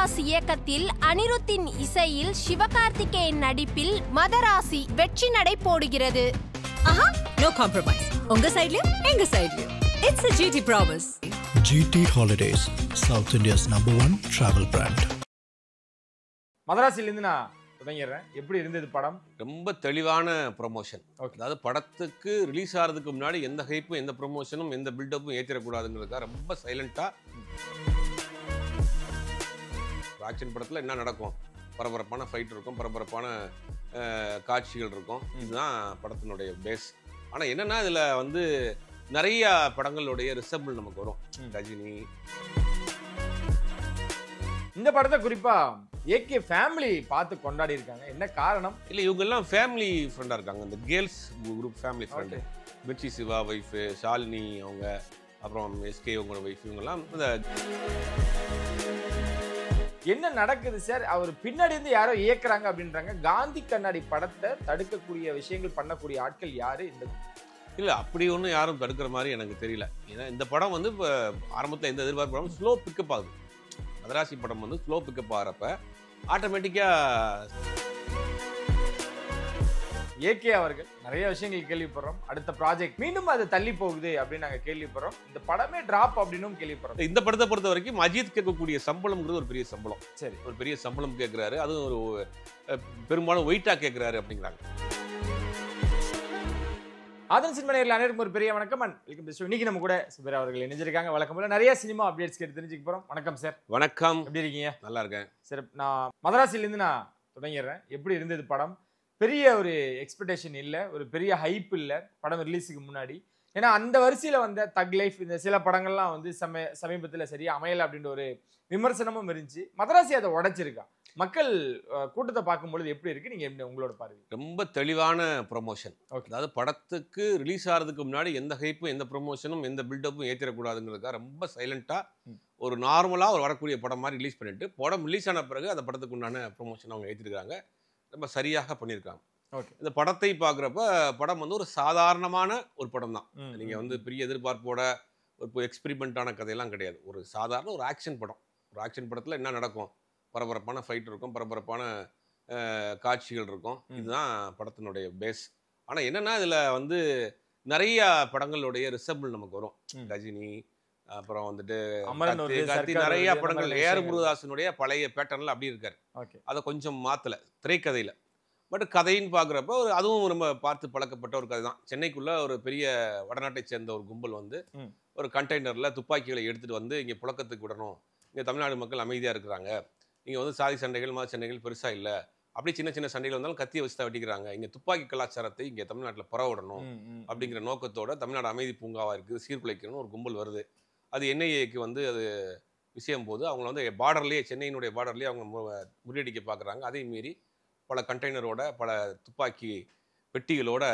மதராசி இயக்கத்தில் அனிருத்தின் இசையில் சிவகார்த்திகேயன் நடிப்பில் மதராசி வெற்றி நடை போடுகிறது. No compromise. உங்க சைடுலயும் எங்க சைடுலயும். It's a GT promise. GT Holidays, South India's #1 travel brand. மதராசிலிருந்து நான் தொடங்கிடுறேன். எப்படி இருந்தது படம்? ரொம்ப தெளிவான ப்ரொமோஷன். ஓகே. அதாவது படத்துக்கு ரிலீஸ் ஆகிறதுக்கு முன்னாடி எந்த ஹைப்பும் எந்த ப்ரொமோஷனும் எந்த பில்டப்பும் ஏற்றிடக்கூடாதுங்கிறதுக்காக ரொம்ப சைலண்டாக ஆக்ஷன் படத்தில் என்ன நடக்கும், பரபரப்பான ஃபைட் இருக்கும், பரபரப்பான காட்சிகள் இருக்கும். இதுதான் படத்தினுடைய பேஸ். ஆனால் என்னென்னா இதில் வந்து நிறைய படங்களுடைய ரிசம்பிள் நமக்கு வரும். ரஜினி இந்த படத்தை குறிப்பா ஏகே ஃபேமிலி பார்த்து கொண்டாடி இருக்காங்க. என்ன காரணம்? இல்லை, இவங்க எல்லாம் ஃபேமிலி ஃப்ரெண்டாக இருக்காங்க. இந்த girls group family friend. Mirchi Siva wife, Shalini அவங்க, அப்புறம் எஸ்கே இவங்களோட ஒய்ஃப், இவங்கெல்லாம் இந்த என்ன நடக்குது சார்? அவர் பின்னாடி இருந்து யாரோ இயக்குறாங்க அப்படின்றாங்க. காந்தி கண்ணாடி படத்தை தடுக்கக்கூடிய விஷயங்கள் பண்ணக்கூடிய ஆட்கள் யாரு? இந்த இல்லை, அப்படி ஒன்றும் யாரும் தடுக்கிற மாதிரி எனக்கு தெரியல. ஏன்னா இந்த படம் வந்து இப்போ ஆரம்பத்தில் எந்த எதிர்பார்ப்பு ஸ்லோ பிக்கப் ஆகுது. மதராசி படம் வந்து ஸ்லோ பிக்கப் ஆகிறப்ப ஆட்டோமேட்டிக்காக ஏகே அவர்கள் நிறைய விஷயங்கள் கேள்விப்படுறோம். அடுத்த ப்ராஜெக்ட் மீண்டும் அது தள்ளி போகுது அப்படின்னு நாங்கள் கேள்விப்படுறோம். இந்த படமே டிராப் அப்படின்னு கேள்விப்படுறோம். இந்த படத்தை பொறுத்த வரைக்கும் அஜித் கேட்கக்கூடிய சம்பளம்ங்கிறது ஒரு பெரிய சம்பளம். சரி, ஒரு பெரிய சம்பளம் கேட்குறாரு. அதுவும் ஒரு பெரும்பாலும் வெயிட்டாக கேட்குறாரு அப்படிங்கிறாங்க. ஆதன் சினிமா நேயர்கள் அனைவருக்கும் ஒரு பெரிய வணக்கம். Welcome to show. இன்னைக்கு நம்ம கூட சுபேர் அவர்கள் இணைஞ்சிருக்காங்க. வழக்கம் போல நிறைய சினிமா அப்டேட்ஸ் கேட்டு தெரிஞ்சுக்க போறோம். வணக்கம் சார். வணக்கம். எப்படி இருக்கீங்க? நல்லா இருக்கேன் சார். நான் மதராசிலிருந்து நான் தொடங்கிடுறேன். எப்படி இருந்தது படம்? பெரிய ஒரு எக்ஸ்பெக்டேஷன் இல்லை, ஒரு பெரிய ஹைப் இல்லை படம் ரிலீஸுக்கு முன்னாடி. ஏன்னா அந்த வரிசையில் வந்த தக் லைஃப், இந்த சில படங்கள்லாம் வந்து சமீபத்தில் சரியா அமையலை அப்படின்ற ஒரு விமர்சனமும் இருந்துச்சு. மதராசி அதை உடைச்சிருக்கா. மக்கள் கூட்டத்தை பார்க்கும்பொழுது எப்படி இருக்கு? நீங்க உங்களோட பார்வை. ரொம்ப தெளிவான ப்ரொமோஷன். ஓகே. அதாவது படத்துக்கு ரிலீஸ் ஆகிறதுக்கு முன்னாடி எந்த ஹைப்பும் எந்த ப்ரொமோஷனும் எந்த பில்டப்பும் ஏற்றிடக்கூடாதுங்கிறதுக்காக ரொம்ப சைலண்டாக ஒரு நார்மலாக ஒரு வரக்கூடிய படம் மாதிரி ரிலீஸ் பண்ணிட்டு, படம் ரிலீஸ் ஆன பிறகு அந்த படத்துக்கு உண்டான ப்ரொமோஷன் அவங்க ஏற்றிருக்காங்க. ரொம்ப சரியாக பண்ணியிருக்காங்க. ஓகே. இந்த படத்தை பார்க்குறப்ப படம் வந்து ஒரு சாதாரணமான ஒரு படம் தான். நீங்கள் வந்து பெரிய எதிர்பார்ப்போட ஒரு எக்ஸ்பெரிமெண்ட்டான கதையெல்லாம் கிடையாது. ஒரு சாதாரண ஒரு ஆக்ஷன் படம். ஒரு ஆக்ஷன் படத்தில் என்ன நடக்கும், பரபரப்பான ஃபைட் இருக்கும், பரபரப்பான காட்சிகள் இருக்கும். இதுதான் படத்தினுடைய பேஸ். ஆனால் என்னென்னா இதில் வந்து நிறைய படங்களுடைய ரிசம்பிள் நமக்கு வரும். ரஜினி, அப்புறம் வந்துட்டு கார்த்தி, நிறைய படங்கள். ஏஆர் முருகதாசனுடைய பழைய பேட்டர்னில் அப்படி இருக்காரு. அதை கொஞ்சம் மாற்றலை திரைக்கதையில். பட் கதைன்னு பார்க்குறப்ப அதுவும் நம்ம பார்த்து பழக்கப்பட்ட ஒரு கதை தான். சென்னைக்குள்ளே ஒரு பெரிய வடநாட்டை சேர்ந்த ஒரு கும்பல் வந்து ஒரு கண்டெய்னரில் துப்பாக்கிகளை எடுத்துகிட்டு வந்து இங்கே புழக்கத்துக்கு விடணும். இங்கே தமிழ்நாடு மக்கள் அமைதியாக இருக்கிறாங்க. இங்கே வந்து சாதி சண்டைகள் மத சண்டைகள் பெருசாக இல்லை. அப்படி சின்ன சின்ன சண்டைகள் வந்தாலும் கத்தியை வச்சு தான் வெட்டிக்கிறாங்க. இங்கே துப்பாக்கி கலாச்சாரத்தை இங்கே தமிழ்நாட்டில் பரவிடணும் அப்படிங்கிற நோக்கத்தோட தமிழ்நாடு அமைதி பூங்காவாக இருக்குது, சீர்குலைக்கணும்னு ஒரு கும்பல் வருது. அது என்ஐஏக்கு வந்து அது விஷயம் போது அவங்கள வந்து பார்டர்லேயே, சென்னையினுடைய பார்டர்லேயே அவங்க முறியடிக்க பார்க்குறாங்க. அதே மீறி பல கண்டெய்னரோட பல துப்பாக்கி பெட்டிகளோட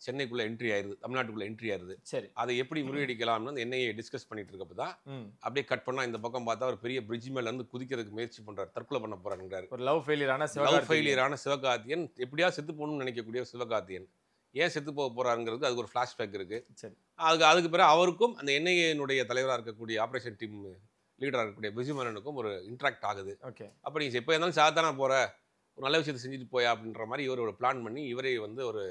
சென்னைக்குள்ளே என்ட்ரி ஆயிடுது, தமிழ்நாட்டுக்குள்ளே என்ட்ரி ஆயிடுது. சரி, அதை எப்படி முறியடிக்கலாம்னு அந்த என்ஐஏ டிஸ்கஸ் பண்ணிட்டு இருக்கப்போ தான் அப்படியே கட் பண்ணால் இந்த பக்கம் பார்த்தா ஒரு பெரிய பிரிட்ஜ் மேலே இருந்து குதிக்கிறதுக்கு முயற்சி பண்ணுறாரு, தற்கொலை பண்ண போறாருங்கிறாரு. ஒரு லவ் ஃபெயிலியரான சிவகார்த்தியன், எப்படியா செத்து போகணும்னு நினைக்கக்கூடிய சிவகார்த்தியன் ஏன் செத்து போக போறாருங்கிறது அதுக்கு ஒரு ஃப்ளாஷ்பேக் இருக்கு. சரி, அதுக்கு பிறகு அவருக்கும் அந்த என்ஐஏனுடைய தலைவராக இருக்கக்கூடிய ஆப்ரேஷன் டீம் லீடராக இருக்கக்கூடிய பிஜுமேனனுக்கும் ஒரு இன்ட்ராக்ட் ஆகுது. ஓகே. அப்போ நீ எப்போ இருந்தாலும் சாதாரண போற, ஒரு நல்ல விஷயத்தை செஞ்சுட்டு போயா அப்படின்ற மாதிரி இவர் ஒரு பிளான் பண்ணி இவரே வந்து ஒரு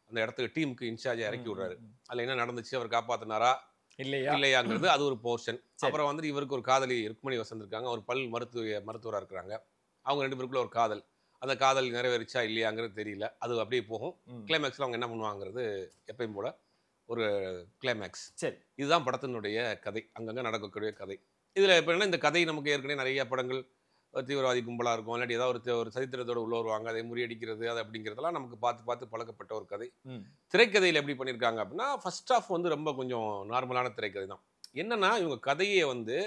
அந்த இடத்துக்கு டீமுக்கு இன்சார்ஜாக இறக்கி விடுறாரு. அதில் என்ன நடந்துச்சு, அவர் காப்பாத்தினாரா இல்லையாங்கிறது அது ஒரு போர்ஷன். அப்புறம் வந்துட்டு இவருக்கு ஒரு காதலி ருக்மணி வசந்த் இருக்காங்க, ஒரு பல் மருத்துவராக இருக்கிறாங்க. அவங்க ரெண்டு பேருக்குள்ள ஒரு காதல். அந்த காதல் நிறைவேறிச்சா இல்லையாங்கிறது தெரியல. அது அப்படியே போகும். கிளைமேக்ஸில் அவங்க என்ன பண்ணுவாங்கிறது எப்பயும் போல ஒரு கிளைமேக்ஸ். சரி, இதுதான் படத்தினுடைய கதை, அங்கங்கே நடக்கக்கூடிய கதை. இதில் இப்போ என்ன, இந்த கதை நமக்கு ஏற்கனவே நிறைய படங்கள் தீவிரவாதி கும்பலாக இருக்கும், இல்லாட்டி ஏதாவது ஒரு சரித்திரத்தோடு உள்ள வருவாங்க, அதை முறியடிக்கிறது அது அப்படிங்கிறதெல்லாம் நமக்கு பார்த்து பழக்கப்பட்ட ஒரு கதை. திரைக்கதையில் எப்படி பண்ணியிருக்காங்க அப்படின்னா, ஃபர்ஸ்ட் ஆஃப் வந்து ரொம்ப கொஞ்சம் நார்மலான திரைக்கதை தான். என்னன்னா இவங்க கதையை வந்து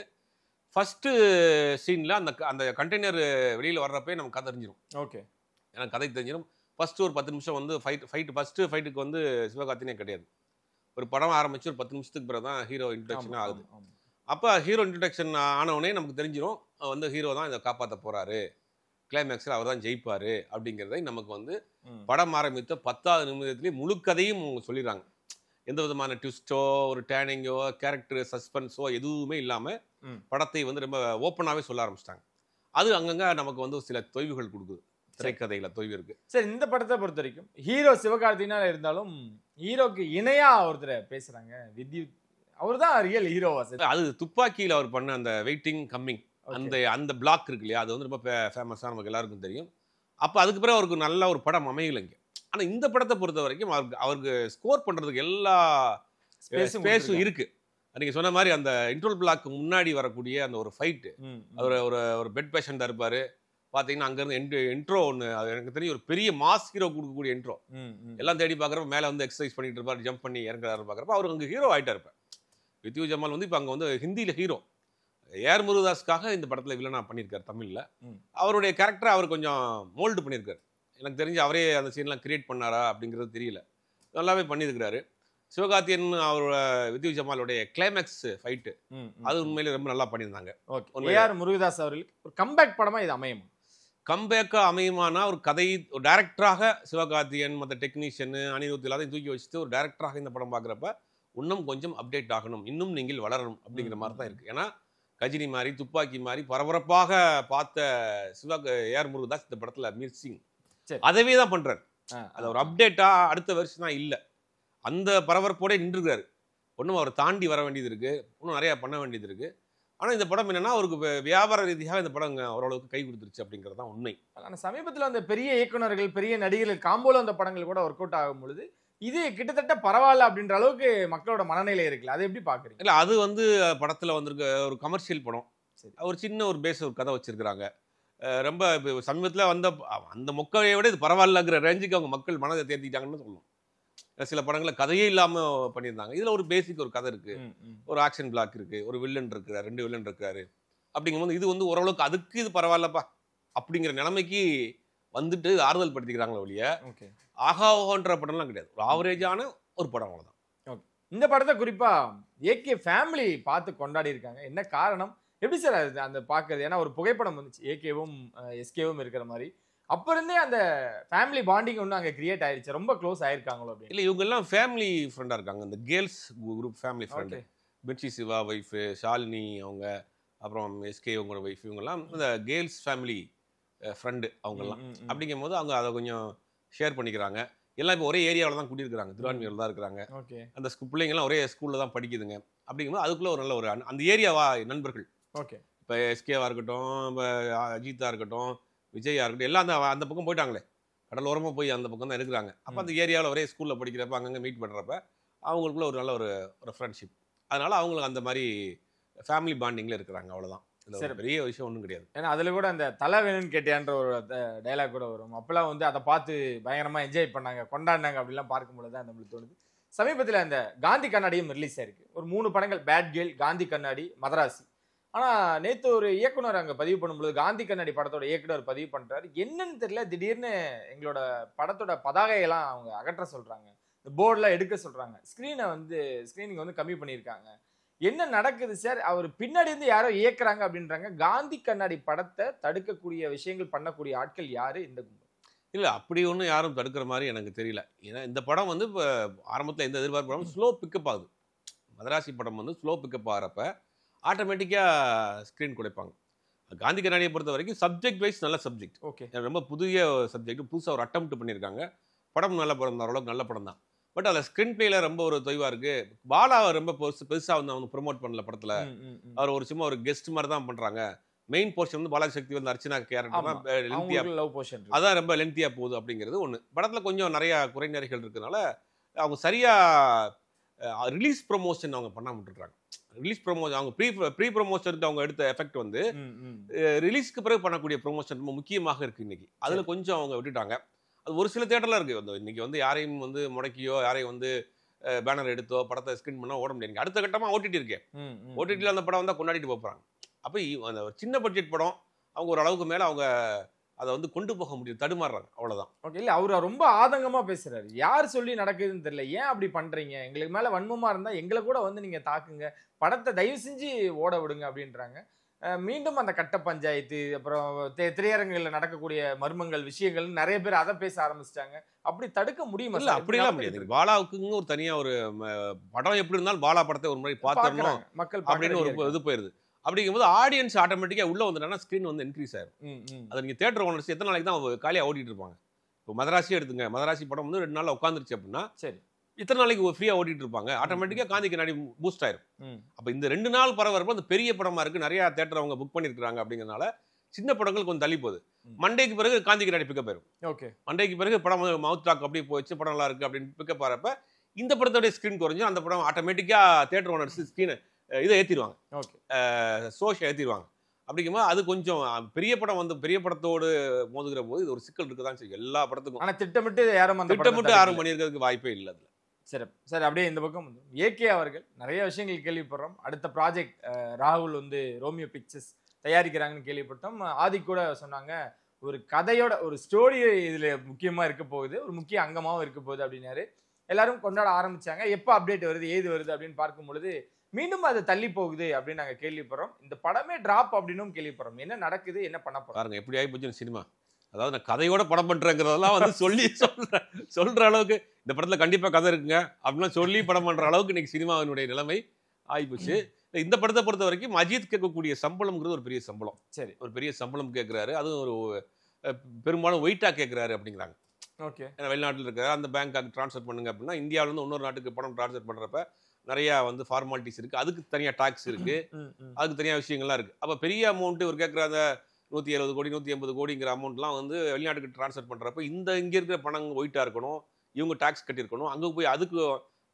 ஃபர்ஸ்ட்டு சீனில் அந்த கண்டெய்னர் வெளியில் வர்றப்பே நமக்கு கதை தெரிஞ்சிடும். ஓகே. ஏன்னா கதை தெரிஞ்சிடும். ஃபஸ்ட்டு ஒரு 10 நிமிஷம் வந்து ஃபஸ்ட்டு ஃபைட்டுக்கு வந்து சிவகார்த்தினே கிடையாது. ஒரு படம் ஆரம்பிச்சு ஒரு 10 நிமிஷத்துக்கு பிறகு தான் ஹீரோ இன்ட்ரடக்ஷன் ஆகுது. அப்போ ஹீரோ இன்ட்ரடக்ஷன் ஆனவுடனே நமக்கு தெரிஞ்சிடும் வந்து ஹீரோ தான் இதை காப்பாற்ற போகிறாரு, கிளைமேக்ஸில் அவர் தான் ஜெயிப்பார் அப்படிங்கிறதை நமக்கு வந்து படம் ஆரம்பித்த 10வது நிமிடத்துலேயே முழு கதையும் சொல்லிடுறாங்க. எந்த விதமான ட்விஸ்ட்டோ ஒரு டேனிங்கோ கேரக்டர் சஸ்பென்ஸோ எதுவுமே இல்லாமல் படத்தை வந்து ரொம்ப ஓப்பனாகவே சொல்ல ஆரம்பிச்சிட்டாங்க. அது அங்கங்க நமக்கு வந்து சில தொய்வுகள் கொடுக்குது. திரைக்கதையில தொய்வு இருக்கு. சரி, இந்த படத்தை பொறுத்த வரைக்கும் ஹீரோ சிவகார்த்திகேயனா இருந்தாலும் ஹீரோக்கு இணையா ஒருத்தர் பேசுறாங்க, வித்யுத். அவர் தான் ரியல் ஹீரோவா சார்? அது துப்பாக்கியில் அவர் பண்ண அந்த வெயிட்டிங் கம்மிங் அந்த பிளாக் இருக்கு இல்லையா, அது வந்து ரொம்ப ஃபேமஸாக நமக்கு எல்லாருக்கும் தெரியும். அப்போ அதுக்கு பிறகு அவருக்கு நல்ல ஒரு படம் அமையலைங்க. ஆனால் இந்த படத்தை பொறுத்த வரைக்கும் அவருக்கு ஸ்கோர் பண்ணுறதுக்கு எல்லா ஸ்பேஸும் இருக்கு. நீங்கள் சொன்ன மாதிரி அந்த இன்ட்ரோல் பிளாக்கு முன்னாடி வரக்கூடிய அந்த ஒரு ஃபைட்டு, அவர் ஒரு பெட் பேஷண்டாக இருப்பார். பார்த்தீங்கன்னா அங்கேருந்து இன்ட்ரோ ஒன்று, அது எனக்கு தெரியும் ஒரு பெரிய மாஸ் ஹீரோ கொடுக்கக்கூடிய இன்ட்ரோ. எல்லாம் தேடி பார்க்குறப்ப மேலே வந்து எக்ஸசைஸ் பண்ணிட்டு இருப்பார், ஜம்ப் பண்ணி இறங்குறாரு பார்க்குறப்ப அவர் அங்கே ஹீரோ ஆகிட்டா இருப்பார். வித்யூ ஜமால் வந்து இப்போ அங்கே வந்து ஹிந்தியில் ஹீரோ. ஏஆர் முருகதாஸ்க்காக இந்த படத்தில் வில்லனா பண்ணியிருக்காரு தமிழில். அவருடைய கேரக்டரை அவர் கொஞ்சம் மோல்டு பண்ணியிருக்காரு. எனக்கு தெரிஞ்சு அவரே அந்த சீன்லாம் கிரியேட் பண்ணாரா அப்படிங்கிறது தெரியல, நல்லாவே பண்ணியிருக்கிறாரு. சிவகார்த்தியன் அவரோட வித்யூ ஜமாலோடைய கிளைமேக்ஸ் ஃபைட்டு அது உண்மையிலே ரொம்ப நல்லா பண்ணியிருந்தாங்க. ஏஆர் முருகதாஸ் அவர்களுக்கு ஒரு கம்பேக் படமாக இது அமையும். கம்பேக்காக அமையுமானா ஒரு கதை, ஒரு டேரக்டராக சிவகார்த்தியன் மற்ற டெக்னீஷியனு அனிருத் எல்லாத்தையும் தூக்கி வச்சுட்டு ஒரு டேரக்டராக இந்த படம் பார்க்குறப்ப இன்னும் கொஞ்சம் அப்டேட் ஆகணும், இன்னும் நீங்கள் வளரணும் அப்படிங்கிற மாதிரி தான் இருக்குது. ஏன்னா கஜினி மாதிரி துப்பாக்கி மாதிரி பரபரப்பாக பார்த்த ஏஆர் முருகதாஸ் இந்த படத்தில் மிர்சிங் அதவே தான் பண்ணுறாரு. அது ஒரு அப்டேட்டாக அடுத்த வருஷம் தான் இல்லை, அந்த பரபரப்போட நின்றுக்கிறாரு. ஒன்றும் அவர் தாண்டி வர வேண்டியது இருக்குது, இன்னும் நிறையா பண்ண வேண்டியது இருக்குது. ஆனால் இந்த படம் என்னன்னா அவருக்கு வியாபார ரீதியாக இந்த படம் ஓரளவுக்கு கை கொடுத்துருச்சு அப்படிங்கிறது தான் உண்மை. ஆனால் சமீபத்தில் அந்த பெரிய இயக்குநர்கள் பெரிய நடிகர்கள் காம்போல அந்த படங்கள் கூட ஒர்க் அவுட் ஆகும் பொழுது இது கிட்டத்தட்ட பரவாயில்ல அப்படின்ற அளவுக்கு மக்களோட மனநிலை இருக்குல்ல, அதை எப்படி பார்க்குறீங்க? இல்லை, அது வந்து படத்தில் வந்திருக்க ஒரு கமர்ஷியல் படம். சரி, ஒரு சின்ன ஒரு பேஸ் ஒரு கதை வச்சிருக்கிறாங்க. ரொம்ப இப்போ சமீபத்தில் அந்த மொக்கையை விட இது பரவாயில்லங்கிற ரேஞ்சுக்கு அவங்க மக்கள் மனதை தேர்த்திட்டாங்கன்னு சொல்லணும். சில படங்களை கதையே இல்லாமல் பண்ணியிருந்தாங்க. இதில் ஒரு பேசிக் ஒரு கதை இருக்குது, ஒரு ஆக்ஷன் பிளாக் இருக்குது, ஒரு வில்லன் இருக்கிறார், 2 வில்லன் இருக்காரு. அப்படிங்கும்போது இது வந்து ஓரளவுக்கு அதுக்கு இது பரவாயில்லப்பா அப்படிங்கிற நிலைமைக்கு வந்துட்டு ஆறுதல் படுத்திக்கிறாங்களே ஒழிய ஆகான்ற படம்லாம் கிடையாது. ஒரு ஆவரேஜான ஒரு படம், அவ்வளோதான். ஓகே, இந்த படத்தை குறிப்பாக ஏகே ஃபேமிலி பார்த்து கொண்டாடி இருக்காங்க. என்ன காரணம், எப்படி சார் அது அந்த பார்க்குறது? ஏன்னா ஒரு புகைப்படம் வந்துச்சு ஏகேவும் எஸ்கேவும் இருக்கிற மாதிரி. அப்போ இருந்தே அந்த ஃபேமிலி பாண்டிங் ஒன்று அங்கே கிரியேட் ஆயிடுச்சு, ரொம்ப க்ளோஸ் ஆயிருக்காங்களோ அப்படின்னு? இல்லை, இவங்கெல்லாம் ஃபேமிலி ஃப்ரெண்டாக இருக்காங்க. இந்த girls group family friend, Mirchi Siva wife, Shalini அவங்க, அப்புறம் எஸ்கே அவங்களோட ஒய்ஃப், இவங்கெல்லாம் இந்த கேர்ள்ஸ் ஃபேமிலி ஃப்ரெண்டு அவங்கெல்லாம். அப்படிங்கும் போது அவங்க அதை கொஞ்சம் ஷேர் பண்ணிக்கிறாங்க. எல்லாம் இப்போ ஒரே ஏரியாவில் தான் கூட்டியிருக்கிறாங்க, திருவான்மையூரில் தான் இருக்கிறாங்க. அந்த பிள்ளைங்கள்லாம் ஒரே ஸ்கூலில் தான் படிக்குதுங்க. அப்படிங்கும்போது அதுக்குள்ளே ஒரு நல்ல ஒரு அந்த ஏரியாவா நண்பர்கள். ஓகே, இப்போ எஸ்கேவாக இருக்கட்டும், இப்போ அஜித்தாக இருக்கட்டும், விஜயா இருக்கட்டும், எல்லாம் அந்த பக்கம் போயிட்டாங்களே, கடலோரமாக போய் அந்த பக்கம் தான் இருக்கிறாங்க. அப்போ அந்த ஏரியாவில் ஒரே ஸ்கூலில் படிக்கிறப்ப அங்கங்கே மீட் பண்ணுறப்ப அவங்களுக்குள்ள ஒரு நல்ல ஒரு ஃப்ரெண்ட்ஷிப். அதனால் அவங்களுக்கு அந்த மாதிரி ஃபேமிலி பாண்டிங்கில் இருக்கிறாங்க, அவ்வளோதான். சரி, பெரிய விஷயம் ஒன்றும் கிடையாது. ஏன்னா அதில் கூட அந்த தலை வேணும்னு கேட்டியான்ற ஒரு டைலாக் கூட வரும். அப்போல்லாம் வந்து அதை பார்த்து பயங்கரமாக என்ஜாய் பண்ணாங்க, கொண்டாடினாங்க. அப்படிலாம் பார்க்கும்போது தான் நம்மளுக்கு தோணுது. சமீபத்தில் அந்த காந்தி கண்ணாடியும் ரிலீஸ் ஆயிருக்கு. ஒரு 3 படங்கள், பேட் கேர்ள், காந்தி கண்ணாடி, மதராசி. ஆனால் நேற்று ஒரு இயக்குனர் அங்கே பதிவு பண்ணும்போது காந்தி கண்ணாடி படத்தோட இயக்குனர் பதிவு பண்ணுறாரு, என்னன்னு தெரியல, திடீர்னு எங்களோட படத்தோட பதாகையெல்லாம் அவங்க அகற்ற சொல்கிறாங்க, இந்த போர்டெலாம் எடுக்க சொல்கிறாங்க, ஸ்க்ரீனிங் வந்து கம்மி பண்ணியிருக்காங்க. என்ன நடக்குது சார்? அவர் பின்னாடி இருந்து யாரோ இயக்குறாங்க அப்படின்றாங்க. காந்தி கண்ணாடி படத்தை தடுக்கக்கூடிய விஷயங்கள் பண்ணக்கூடிய ஆட்கள் யாரு இந்த கும்பல்? இல்லை, அப்படி ஒன்றும் யாரும் தடுக்கிற மாதிரி எனக்கு தெரியல. ஏன்னா இந்த படம் வந்து இப்போ ஆரம்பத்தில் எந்த எதிர்பார்ப்பு படம் ஸ்லோ பிக்கப் ஆகுது. மதராசி படம் வந்து ஸ்லோ பிக்கப் ஆகிறப்ப ஆட்டோமேட்டிக்காக ஸ்க்ரீன் கொடுப்பாங்க. காந்தி கண்ணாடியை பொறுத்த வரைக்கும் சப்ஜெக்ட் வைஸ் நல்ல சப்ஜெக்ட். ஓகே, ரொம்ப புதிய சப்ஜெக்ட், புதுசாக ஒரு அட்டெம்ப்ட் பண்ணியிருக்காங்க. படம் நல்ல படம் தான், ஓரளவுக்கு நல்ல படம் தான். பட் அதில் ஸ்க்ரீன் பிளேல ரொம்ப ஒரு தொய்வாக இருக்குது. பாலாவை ரொம்ப பெருசாக வந்து அவங்க ப்ரொமோட் பண்ணல படத்தில். அவர் ஒரு சும்மா ஒரு கெஸ்ட் மாதிரி தான் பண்ணுறாங்க. மெயின் போர்ஷன் வந்து பாலாஜி சக்தி வந்து அர்ச்சனா கேரக்டர் தான் லென்த்தியாக, அதான் ரொம்ப லென்த்தியாக போகுது அப்படிங்கிறது ஒன்று. படத்தில் கொஞ்சம் நிறையா குறைநறைகள் இருக்கிறதுனால அவங்க சரியாக ரிலீஸ் ப்ரொமோஷன் அவங்க பண்ணாம விட்டுருக்காங்க. ரிலீஸ் ப்ரொமோஷன் அவங்க ப்ரீ ப்ரொமோஷனுக்கு அவங்க எடுத்த எஃபெக்ட் வந்து ரிலீஸ்க்கு பிறகு பண்ணக்கூடிய ப்ரொமோஷன் ரொம்ப முக்கியமாக இருக்குது இன்னைக்கு. அதில் கொஞ்சம் அவங்க விட்டுட்டாங்க. அது ஒரு சில தேட்டர்லாம் இருக்குது. இன்னைக்கு வந்து யாரையும் வந்து முடக்கியோ யாரையும் வந்து பேனர் எடுத்தோ படத்தை ஸ்கிரீன் பண்ணோ ஓட முடியாது. அடுத்த கட்டமாக ஓடிடி இருக்கேன், ஓடிடியில் அந்த படம் வந்தால் கொண்டாடிட்டு போகிறாங்க. அப்போ அந்த சின்ன பட்ஜெட் படம் அவங்க ஒரு அளவுக்கு மேலே அவங்க அதை வந்து கொண்டு போக முடியும், தடுமாறுறாங்க, அவ்வளோதான். ஓகே, இல்லை அவர் ரொம்ப ஆதங்கமாக பேசுகிறாரு. யார் சொல்லி நடக்குதுன்னு தெரியல, ஏன் அப்படி பண்ணுறீங்க, எங்களுக்கு மேலே வன்மமாக இருந்தால் எங்களை கூட வந்து நீங்கள் தாக்குங்க, படத்தை தயவு செஞ்சு ஓட விடுங்க அப்படின்றாங்க. மீண்டும் அந்த கட்ட பஞ்சாயத்து, அப்புறம் திரையரங்குகளில் நடக்கக்கூடிய மர்மங்கள் விஷயங்கள் நிறைய பேர் அதை பேச ஆரம்பிச்சிட்டாங்க. அப்படி தடுக்க முடியுமா? இல்லை, அப்படிலாம் முடியாது. பாலாவுக்குங்க ஒரு தனியாக ஒரு படம் எப்படி இருந்தாலும் பாலா படத்தை ஒரு முறை பார்த்துடணும் மக்கள் அப்படின்னு ஒரு இது போயிருது. அப்படிங்கும்போது ஆடியன்ஸ் ஆட்டோமேட்டிக்காக உள்ளே வந்துட்டாங்கன்னா ஸ்க்ரீன் வந்து இன்க்ரீஸ் ஆயிடும். அதை நீங்கள் தேட்டர் ஓனர்ஸ் எத்தனை நாளைக்கு தான் காலியாக ஓடிட்டு இருப்பாங்க. இப்போ மதராசி எடுத்துங்க, மதராசி படம் வந்து 2 நாள் உட்காந்துருச்சு அப்படின்னா சரி இத்தனை நாளைக்கு ஃப்ரீயாக ஓடிட்டு இருப்பாங்க. ஆட்டோமேட்டிக்காக காந்தி கண்ணாடி பூஸ்ட் ஆயிரும். அப்போ இந்த 2 நாள் பரவறப்போ அந்த பெரிய படமாக இருக்குது, நிறையா தேட்டர் அவங்க புக் பண்ணியிருக்காங்க. அப்படிங்கிறனால சின்ன படங்கள் கொஞ்சம் தள்ளி போகுது. மண்டேக்கு பிறகு காந்தி கண்ணாடி பிக்கப் ஆயிரும். ஓகே, மண்டேக்கு பிறகு படம் மவுத் டாக் அப்படியே போயிடுச்சு, படம் நல்லா இருக்குது அப்படின்னு பிக்கப் ஆகிறப்ப இந்த படத்தோடைய ஸ்க்ரீன் குறைஞ்சும் அந்த படம் ஆட்டோமேட்டிக்காக தேட்டர் ஓனர்ஸ் ஸ்க்ரீனை இதை ஏற்றிடுவாங்க, ஓகே, சோஷை ஏற்றிடுவாங்க. அப்படிங்கும்போது அது கொஞ்சம் பெரிய படம் வந்து பெரிய படத்தோடு மோதுகிற போது இது ஒரு சிக்கல் இருக்குதான் சரி எல்லா படத்துக்கும். ஆனால் திட்டமிட்டு யாரும் யாரும் பண்ணியிருக்கிறதுக்கு வாய்ப்பே இல்லை அதில். சரி சார், அப்படியே இந்த பக்கம் வந்து ஏகே அவர்கள் நிறைய விஷயங்கள் கேள்விப்படுறோம். அடுத்த ப்ராஜெக்ட் ராகுல் வந்து ரோமியோ பிக்சர்ஸ் தயாரிக்கிறாங்கன்னு கேள்விப்பட்டோம். ஆதி கூட சொன்னாங்க ஒரு கதையோட ஒரு ஸ்டோரி இதில் முக்கியமாக இருக்க போகுது, ஒரு முக்கிய அங்கமாகவும் இருக்க போகுது அப்படின்னாரு. எல்லாரும் கொண்டாட ஆரம்பிச்சாங்க. எப்போ அப்டேட் வருது ஏது வருது அப்படின்னு பார்க்கும் பொழுது மீண்டும் அது தள்ளி போகுது அப்படின்னு நாங்கள் கேள்விப்படுறோம். இந்த படமே டிராப் அப்படின்னும் கேள்விப்படுறோம். என்ன நடக்குது, என்ன பண்ண போறாங்க? எப்படி ஆகி போச்சு சினிமா. அதாவது நான் கதையோட படம் பண்றேங்கிறதெல்லாம் வந்து சொல்ற அளவுக்கு இந்த படத்துல கண்டிப்பா கதை இருக்குங்க அப்படின்னா சொல்லி படம் பண்ற அளவுக்கு இன்னைக்கு சினிமாவினுடைய நிலைமை ஆயிப்போச்சு. இந்த படத்தை பொறுத்த வரைக்கும் அஜித் கேட்கக்கூடிய சம்பளம்ங்கிறது ஒரு பெரிய சம்பளம். சரி, ஒரு பெரிய சம்பளம் கேட்கிறாரு, அதுவும் ஒரு பெரும்பாலும் வெயிட்டா கேட்கிறாரு அப்படிங்கிறாங்க. ஓகே, ஏன்னா வெளிநாட்டில் இருக்கிற அந்த பேங்காக ட்ரான்ஸ்ஃபர் பண்ணுங்க அப்படின்னா இந்தியாவிலேருந்து இன்னொரு நாட்டுக்கு பணம் ட்ரான்ஸ்ஃபர் பண்றப்ப நிறைய வந்து ஃபார்மாலிட்டிஸ் இருக்கு, அதுக்கு தனியாக டாக்ஸ் இருக்கு, அதுக்கு தனியாக விஷயங்கள்லாம் இருக்கு. அப்போ பெரிய அமௌண்ட் ஒரு கேட்குற அந்த 170 கோடி 180 கோடிங்கிற அமௌண்ட்லாம் வந்து வெளிநாட்டுக்கு ட்ரான்ஸ்ஃபர் பண்ணுறப்ப இங்கே இருக்கிற பணம் ஒயிட்டாக இருக்கணும், இவங்க டாக்ஸ் கட்டியிருக்கணும், அங்கே போய் அதுக்கு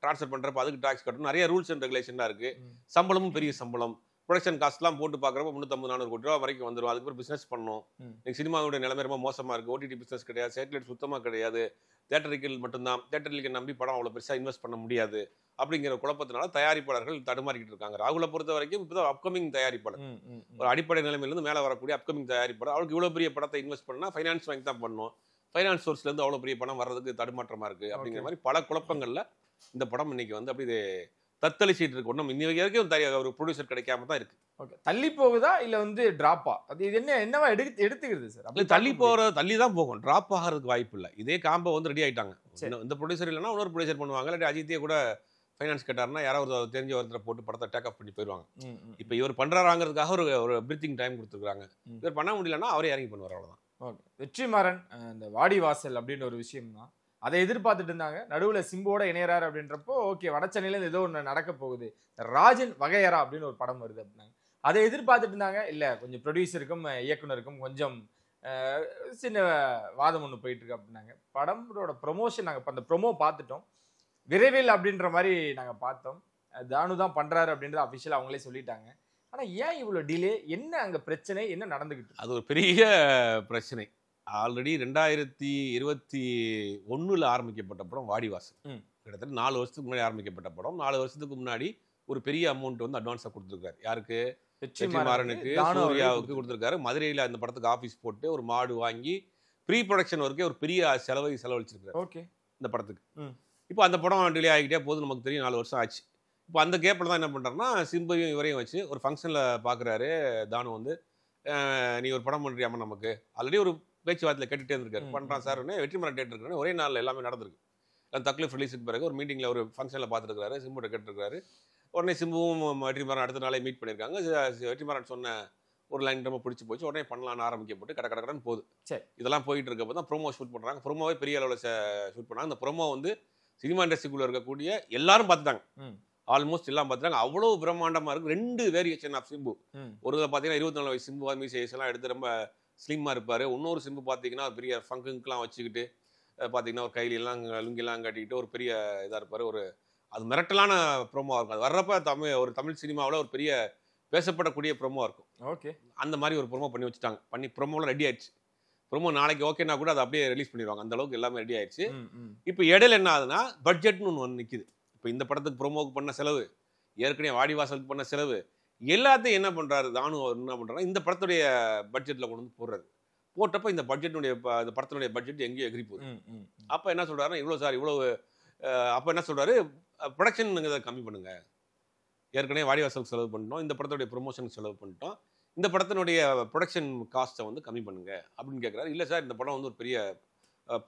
ட்ரான்ஸ்ஃபர் பண்ணுறப்ப அதுக்கு டாக்ஸ் கட்டணும், நிறைய ரூல்ஸ் அண்ட் ரெகுலேஷன்லாம் இருக்குது. சம்பளமும் பெரிய சம்பளம், ப்ரொடக்ஷன் காஸ்ட்லாம் போட்டு பார்க்குறப்ப 350-400 கோடி ரூபா வரைக்கும் வந்துடும். அதுக்கப்புறம் பிஸ்னஸ் பண்ணணும். எனக்கு சினிமாவோட நிலைமை ரொம்ப மோசமாக இருக்குது. ஓடிடி பிஸ்னஸ் கிடையாது, சேட்டலைட் சுத்தமாக கிடையாது, தேட்டரிக்கல் மட்டும்தான், தேட்டரிக்கை நம்பி படம் அவ்வளோ பெருசாக இன்வெஸ்ட் பண்ண முடியாது. அப்படிங்கிற குழப்பத்தினால தயாரிப்பாளர்கள் தடுமாறிக்கிட்டு இருக்காங்க. ராகுலை பொறுத்த வரைக்கும் இப்போதான் அப்கமிங் தயாரிப்பாளர், ஒரு அடிப்படை நிலைமையிலேருந்து மேலே வரக்கூடிய அப்கமிங் தயாரிப்பாளர். அவளுக்கு இவ்வளோ பெரிய படத்தை இன்வெஸ்ட் பண்ணால் ஃபைனான்ஸ் வாங்கி தான் பண்ணணும், ஃபைனான்ஸ் சோர்ஸ்லேருந்து அவ்வளோ பெரிய பணம் வர்றதுக்கு தடுமாற்றமாக இருக்குது. அப்படிங்கிற மாதிரி பல குழப்பங்களில் இந்த படம் இன்னைக்கு வந்து அப்படி தத்தளிச்சிட்டு இருக்கு. ஒன்றும் இன்னி வரைக்கும் ஒரு ப்ரொடியூசர் கிடைக்காம தான் இருக்கு. ஓகே, தள்ளி போகுதா இல்லை வந்து ட்ராப்பா? அது இது என்னவா எடுத்துக்கிறது சார்? அப்படி தள்ளி தான் போகும், ட்ராப் ஆகிறதுக்கு வாய்ப்பு இல்லை. இதே காம்போ வந்து ரெடி ஆயிட்டாங்க. இந்த ப்ரொடியூசர் இல்லைன்னா இன்னொரு ப்ரொடியூசர் பண்ணுவாங்க, இல்லாட்டி அஜித்தே கூட ஃபைனான்ஸ் கேட்டாருன்னா யாராவது தெரிஞ்ச ஒருத்தரை போட்டு படத்தை டேக் ஆஃப் பண்ணி போயிடுவாங்க. இப்போ இவர் பண்றாங்கிறதுக்காக ஒரு பிரீத்திங் டைம் கொடுத்துருக்காங்க. இவர் பண்ண முடியலன்னா அவரே இறங்கி பண்ணுவார், அவ்வளோதான். ஓகே, வெற்றிமாறன் இந்த வாடி வாசல் அப்படின்னு ஒரு விஷயம் தான், அதை எதிர்பார்த்துட்டு இருந்தாங்க. நடுவில் சிம்புவோட இணையறாரு அப்படின்றப்போ ஓகே வடச்சென்னையில ஏதோ ஒன்று நடக்க போகுது, ராஜன் வகையறா அப்படின்னு ஒரு படம் வருது அப்படின்னாங்க. அதை எதிர்பார்த்துட்டு இருந்தாங்க. இல்லை கொஞ்சம் ப்ரொடியூசருக்கும் இயக்குனருக்கும் கொஞ்சம் சின்ன வாதம் ஒன்று போயிட்டு இருக்கு அப்படின்னாங்க. படமோட ப்ரொமோஷன் நாங்கள் அந்த ப்ரொமோ பார்த்துட்டோம், விரைவில் அப்படின்ற மாதிரி நாங்கள் பார்த்தோம். தானு தான் பண்றாரு அப்படின்றது அஃபிஷியலாக அவங்களே சொல்லிட்டாங்க. ஆனால் ஏன் இவ்வளோ டிலே, என்ன அங்கே பிரச்சனை, என்ன நடந்துகிட்டு? அது ஒரு பெரிய பிரச்சனை. ஆல்ரெடி 2021 ஆரம்பிக்கப்பட்ட படம் வாடிவாசல், கிட்டத்தட்ட 4 வருஷத்துக்கு முன்னாடி ஆரம்பிக்கப்பட்ட படம். 4 வருஷத்துக்கு முன்னாடி ஒரு பெரிய அமௌண்ட் வந்து அட்வான்ஸாக கொடுத்துருக்காரு. யாருக்கு? வெற்றிமாறனுக்கு, சூர்யாவுக்கு கொடுத்துருக்காரு. மதுரையில் அந்த படத்துக்கு ஆஃபீஸ் போட்டு ஒரு மாடு வாங்கி ப்ரீ ப்ரொடக்ஷன் வரைக்கும் ஒரு பெரிய செலவழிச்சிருக்காரு ஓகே இந்த படத்துக்கு. இப்போ அந்த படம் டிலே ஆகிக்கிட்டே போது, நமக்கு தெரியும் 4 வருஷம் ஆச்சு. இப்போ அந்த கேப்பில் தான் என்ன பண்ணுறாருன்னா சிம்பையும் இவரையும் வச்சு ஒரு ஃபங்க்ஷனில் பார்க்குறாரு தானு வந்து, நீ ஒரு படம் பண்ணுறியாமா நமக்கு, ஆல்ரெடி ஒரு பேச்சுவார்த்தையில் கேட்டுகிட்டே இருந்திருக்காரு. பண்ணுறான் சார், வெற்றிமாறன் கேட்டுருக்காரு. ஒரே நாளில் எல்லாமே நடந்திருக்கு. தக்லீஃப் ரிலீஸுக்கு பிறகு ஒரு மீட்டிங்கில் ஒரு ஃபங்க்ஷனில் பார்த்துருக்காரு, சிம்புட்ட கேட்டுருக்காரு. உடனே சிம்புவும் வெற்றிமாறன் அடுத்த நாளே மீட் பண்ணியிருக்காங்க. வெற்றிமாறன் சொன்ன ஒரு லைன் ரொம்ப பிடிச்சி போச்சு. உடனே பண்ணலான்னு ஆரம்பிக்கப்பட்டு கடன்னு போகுது. சரி, இதெல்லாம் போயிட்டு இருக்கப்போ தான் ப்ரோமோ ஷூட் பண்ணுறாங்க. ப்ரோமோவே பெரிய அளவில் ஷூட் பண்ணாங்க. அந்த ப்ரோமோ வந்து சினிமா இண்டஸ்ட்ரிக்குள்ளே இருக்கக்கூடிய எல்லாரும் பார்த்துட்டாங்க, ஆல்மோஸ்ட் எல்லாம் பார்த்துட்டாங்க. அவ்வளோ பிரம்மாண்டமாக இருக்குது. 2 வேரியேஷன் ஆஃப் சிம்பு. ஒரு இதில் பார்த்தீங்கன்னா 24 வயசு சிம்பு மீசைஸ்லாம் எடுத்து ரொம்ப ஸ்லிம்மாக இருப்பார். இன்னொரு சிம்பு பார்த்தீங்கன்னா பெரிய ஃபங்குக்கெலாம் வச்சுக்கிட்டு பார்த்தீங்கன்னா ஒரு கையிலெல்லாம் லுங்கிலாம் கட்டிக்கிட்டு ஒரு பெரிய இதாக இருப்பார். அது மிரட்டலான ப்ரோமோவாக இருக்கும். அது வர்றப்ப ஒரு தமிழ் சினிமாவில் ஒரு பெரிய பேசப்படக்கூடிய ப்ரோமோவாக இருக்கும். ஓகே, அந்த மாதிரி ஒரு ப்ரோமோ பண்ணி வச்சுட்டாங்க. ப்ரோமோலாம் ரெடி ஆயிடுச்சு. ப்ரோமோ நாளைக்கு ஓகேனா கூட அதை அப்படியே ரிலீஸ் பண்ணிடுவாங்க. அந்த அளவுக்கு எல்லாமே ரெடி ஆயிடுச்சு. இப்போ இடையில என்ன ஆகுதுன்னா பட்ஜெட்னு ஒன்று நிற்கிது. இப்போ இந்த படத்துக்கு ப்ரோமோவுக்கு பண்ண செலவு, ஏற்கனவே வாடிவாசலுக்கு பண்ண செலவு, எல்லாத்தையும் என்ன பண்ணுறாரு தானு, என்ன பண்ணுறாரு இந்த படத்துடைய பட்ஜெட்டில் கொண்டு வந்து போடுறாரு. போட்டப்போ இந்த படத்தினுடைய பட்ஜெட் எங்கேயும் எகிரி போகுது. அப்போ என்ன சொல்கிறாருன்னா இவ்வளோ சார் இவ்வளோ, அப்போ என்ன சொல்கிறாரு ப்ரொடக்ஷன் இதை கம்மி பண்ணுங்க, ஏற்கனவே வாடிவாசலுக்கு செலவு பண்ணிட்டோம், இந்த படத்துடைய ப்ரொமோஷனுக்கு செலவு பண்ணிட்டோம், இந்த படத்தினுடைய ப்ரொடக்ஷன் காஸ்ட்டை வந்து கம்மி பண்ணுங்க அப்படின்னு கேட்குறாரு. இல்லை சார், இந்த படம் வந்து ஒரு பெரிய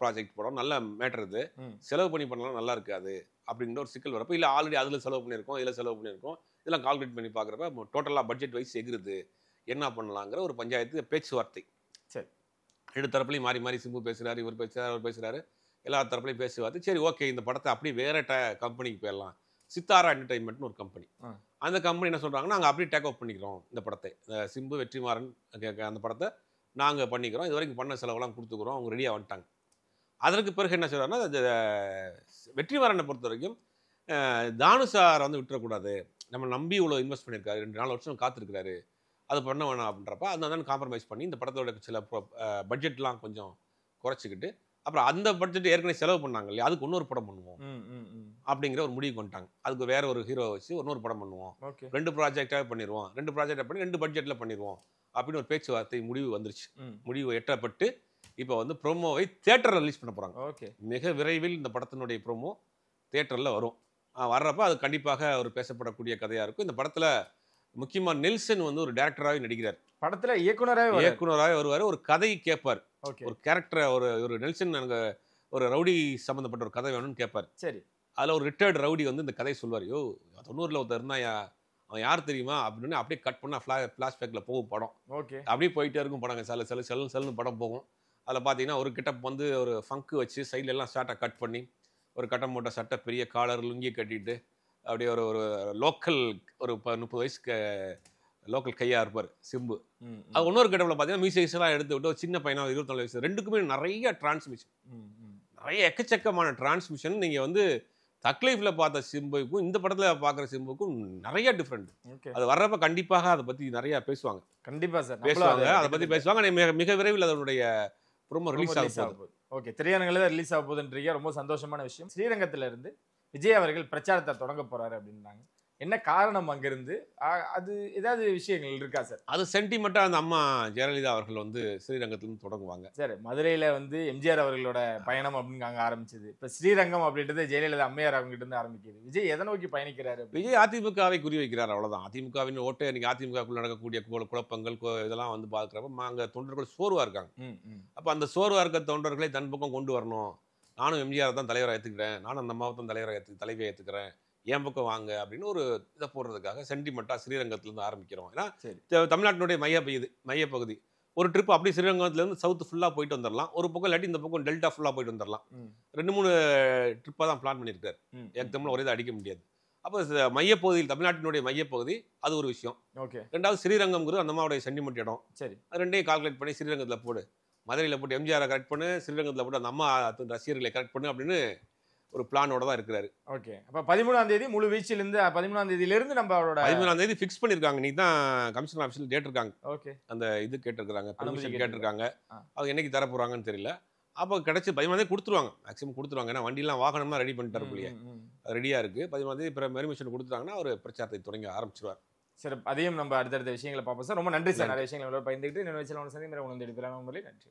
ப்ராஜெக்ட் படம், நல்ல மேட்டர், இது செலவு பண்ணலாம் நல்லா இருக்காது அப்படிங்கிற ஒரு சிக்கல் வரப்போ, இல்லை ஆல்ரெடி அதில் செலவு பண்ணியிருக்கோம், இதில் செலவு பண்ணியிருக்கோம், இதெல்லாம் கால்குலேட் பண்ணி பார்க்குறப்ப டோட்டலாக பட்ஜெட் வைஸ் எகுருது, என்ன பண்ணலாங்கிற ஒரு பஞ்சாயத்து பேச்சுவார்த்தை. சரி. 2 தரப்புலையும் மாறி மாறி சிம்பு பேசுகிறாரு, இவர் பேசுகிறாரு, அவர் பேசுகிறாரு, எல்லா தரப்புலையும் பேசுவார்த்து. சரி ஓகே, இந்த படத்தை அப்படியே வேற கம்பெனிக்கு போயிடலாம். சித்தாரா என்டர்டைன்மெண்ட்னு ஒரு கம்பெனி. அந்த கம்பெனி என்ன சொல்கிறாங்கன்னா, நாங்கள் அப்படியே டேக் ஆஃப் பண்ணிக்கிறோம் இந்த படத்தை. சிம்பு வெற்றிமாறன் அந்த படத்தை நாங்கள் பண்ணிக்கிறோம், இது வரைக்கும் பண்ண செலவெல்லாம் கொடுத்துக்குறோம். அவங்க ரெடியாக வந்துட்டாங்க. அதற்கு பிறகு என்ன சொல்கிறாங்கன்னா, வெற்றிமாறனை பொறுத்த வரைக்கும் தானு சார் வந்து விட்டுறக்கூடாது, நம்ம நம்பி இவ்வளோ இன்வெஸ்ட் பண்ணியிருக்காரு, 2-4 வருஷம் காத்திருக்கிறாரு, அது பண்ண வேணாம் அப்படின்றப்ப அதனால காம்ப்ரமைஸ் பண்ணி இந்த படத்தோட சில பட்ஜெட்லாம் கொஞ்சம் குறைச்சிக்கிட்டு, அப்புறம் அந்த பட்ஜெட் ஏற்கனவே செலவு பண்ணாங்க இல்லையா, அதுக்கு இன்னொரு படம் பண்ணுவோம் அப்படிங்கிற ஒரு முடிவு கொண்டாங்க. அதுக்கு வேற ஒரு ஹீரோ வச்சு இன்னொரு படம் பண்ணுவோம், 2 ப்ராஜெக்டாகவே பண்ணிடுவோம், 2 ப்ராஜெக்டாக பண்ணி 2 பட்ஜெட்டில் பண்ணிடுவோம் அப்படின்னு ஒரு பேச்சுவார்த்தை முடிவு வந்துருச்சு. முடிவு எட்டப்பட்டு இப்போ வந்து ப்ரோமோவை தியேட்டரில் ரிலீஸ் பண்ண போகிறாங்க. மிக விரைவில் இந்த படத்தினுடைய ப்ரோமோ தியேட்டரில் வரும். வர்றப்ப அது கண்டிப்பாக ஒரு பேசப்படக்கூடிய கதையாக இருக்கும். இந்த படத்தில் முக்கியமாக நெல்சன் வந்து ஒரு டேரக்டராகவே நடிக்கிறார். படத்தில் இயக்குனராகவே வருவார். ஒரு கதை கேட்பார், ஒரு கேரக்டரை, ஒரு நெல்சன் எனக்கு ஒரு ரவுடி சம்மந்தப்பட்ட ஒரு கதை வேணும்னு கேட்பார். சரி. அதில் ஒரு ரிட்டையர்டு ரவுடி வந்து இந்த கதையை சொல்வார். 90ல் ஒருத்தர் இருந்தா அவன் யார் தெரியுமா அப்படின்னு அப்படியே கட் பண்ணால் ஃப்ளாஷ்பேக்கில் போகும் படம். அப்படியே போயிட்டே இருக்கும் படம். செல்லுன்னு படம் போகும். அதில் பார்த்தீங்கன்னா ஒரு கிட்ட வந்து ஒரு ஃபங்கு வச்சு சைடில் எல்லாம் ஷார்ட்டாக கட் பண்ணி ஒரு கட்டம் போட்ட சட்டை, பெரிய காலர், லுங்கி கட்டிட்டு அப்படியே ஒரு லோக்கல் ஒரு 30 வயசுக்கு லோக்கல் கையாக இருப்பார் சிம்பு. அது இன்னொரு கட்டத்தில் பார்த்தீங்கன்னா மியூசிக்ஸ்லாம் எடுத்து விட்டு ஒரு சின்ன பையனாக 24 வயசு, ரெண்டுக்குமே நிறைய டிரான்ஸ்மிஷன், நிறைய எக்கச்சக்கமான டிரான்ஸ்மிஷன். நீங்கள் வந்து தக்லைஃப்ல பார்த்த சிம்புக்கும் இந்த படத்தில் பார்க்குற சிம்புக்கும் நிறைய டிஃப்ரெண்ட். அது வர்றப்ப கண்டிப்பாக அதை பற்றி நிறைய பேசுவாங்க. கண்டிப்பாக சார் பேசுவாங்க, அதை பற்றி பேசுவாங்க. மிக விரைவில் அதனுடைய ப்ரோமோ ரிலீஸ் ஆக போகுது. ஓகே, திரையரங்கில் தான் ரிலீஸ் ஆக போகுதுன்றீங்க. ரொம்ப சந்தோஷமான விஷயம். ஸ்ரீரங்கத்தில் இருந்து விஜய் அவர்கள் பிரச்சாரத்தை தொடங்க போறாரு அப்படின்றாங்க. என்ன காரணம் அங்கிருந்து? அது ஏதாவது விஷயங்கள் இருக்கா சார்? அது சென்டிமெண்டா அந்த அம்மா ஜெயலலிதா அவர்கள் வந்து ஸ்ரீரங்கத்திலிருந்து தொடங்குவாங்க. சரி, மதுரையில வந்து எம்ஜிஆர் அவர்களோட பயணம் அப்படின்னு அங்கே ஆரம்பிச்சது. இப்போ ஸ்ரீரங்கம் அப்படின்றது ஜெயலலிதா அம்மையார் அவங்க கிட்ட இருந்து ஆரம்பிக்குது. விஜய் எதை நோக்கி பயணிக்கிறாரு? விஜய் அதிமுகவை குறி வைக்கிறார், அவ்வளவுதான். அதிமுகவின் ஓட்டு இன்னைக்கு அதிமுகக்குள்ள நடக்கக்கூடிய குழப்பங்கள் இதெல்லாம் வந்து பார்க்குறப்ப அங்கே தொண்டர்கள் சோர்வா இருக்காங்க. அப்போ அந்த சோர்வா இருக்க தொண்டர்களை தன் பக்கம் கொண்டு வரணும். நானும் எம்ஜிஆர் தான் தலைவரை ஏற்றுக்கிறேன், நானும் அந்த அம்மாவை தான் தலைவியை ஏற்றுக்கிறேன், என் பக்கம் வாங்க அப்படின்னு ஒரு இதை போடுறதுக்காக சென்டிமெண்ட்டாக ஸ்ரீரங்கத்திலேருந்து ஆரம்பிக்கிறோம். ஏன்னா தமிழ்நாட்டினுடைய மையப்பகுதி ஒரு ட்ரிப் அப்படி ஸ்ரீரங்கத்துலேருந்து சவுத் ஃபுல்லாக போயிட்டு வந்துடலாம், ஒரு பக்கம் இல்லாட்டி இந்த பக்கம் டெல்டா ஃபுல்லாக போயிட்டு வந்துடலாம். 2-3 ட்ரிப்பாக தான் பிளான் பண்ணியிருக்காரு. ஏகத்தமிழ் ஒரே இதை அடிக்க முடியாது. அப்போ மையப்பகுதியில் தமிழ்நாட்டினுடைய மையப்பகுதி அது ஒரு விஷயம். ரெண்டாவது ஸ்ரீரங்கம்ங்கிறது அந்த அம்மாவுடைய சென்டிமெண்ட் இடம். சரி, அது ரெண்டையும் கால்குலேட் பண்ணி ஸ்ரீரங்கத்தில் போடு, மதுரையில் போட்டு எம்ஜிஆரை கரெக்ட் பண்ணு, ஸ்ரீரங்கத்தில் போட்டு அந்த அம்மா ரசிகர்களை கரெக்ட் பண்ணு அப்படின்னு ஒரு பிளானோட தான் இருக்கிறாரு. ஓகே, அப்போ 13ஆம் தேதி முழு வீச்சிலிருந்து 13ஆம் தேதியிலிருந்து நம்ம அவரோட 13ஆம் தேதி ஃபிக்ஸ் பண்ணியிருக்காங்க. நீ தான் கமிஷனர் ஆஃபீஸில் கேட்டிருக்காங்க. ஓகே, அந்த இது கேட்டிருக்காங்க, பெர்மிஷன் கேட்டிருக்காங்க. அவங்க என்னைக்கு தர போகிறாங்கன்னு தெரியல. அப்போ கிடச்சி 13ஆம் தேதி கொடுத்துருவாங்க, மேக்ஸிமம் கொடுத்துருவாங்க. ஏன்னா வண்டியெல்லாம் வாகனம்லாம் ரெடி பண்ணிட்டாரு போலியே, ரெடியாக இருக்குது. 13ஆம் தேதி பெர்மிஷன் கொடுத்துட்டாங்கன்னா அவர் பிரச்சாரத்தை தொடங்கி ஆரம்பிச்சிருவார். சரி, அதையும் நம்ம அடுத்தடுத்த விஷயங்களை பார்ப்போம் சார். ரொம்ப நன்றி சார், நிறைய விஷயங்களை பகிர்ந்துக்கிட்டு இன்னொரு வச்சு சந்தி உணர்ந்து எடுக்கிறாங்க. நன்றி.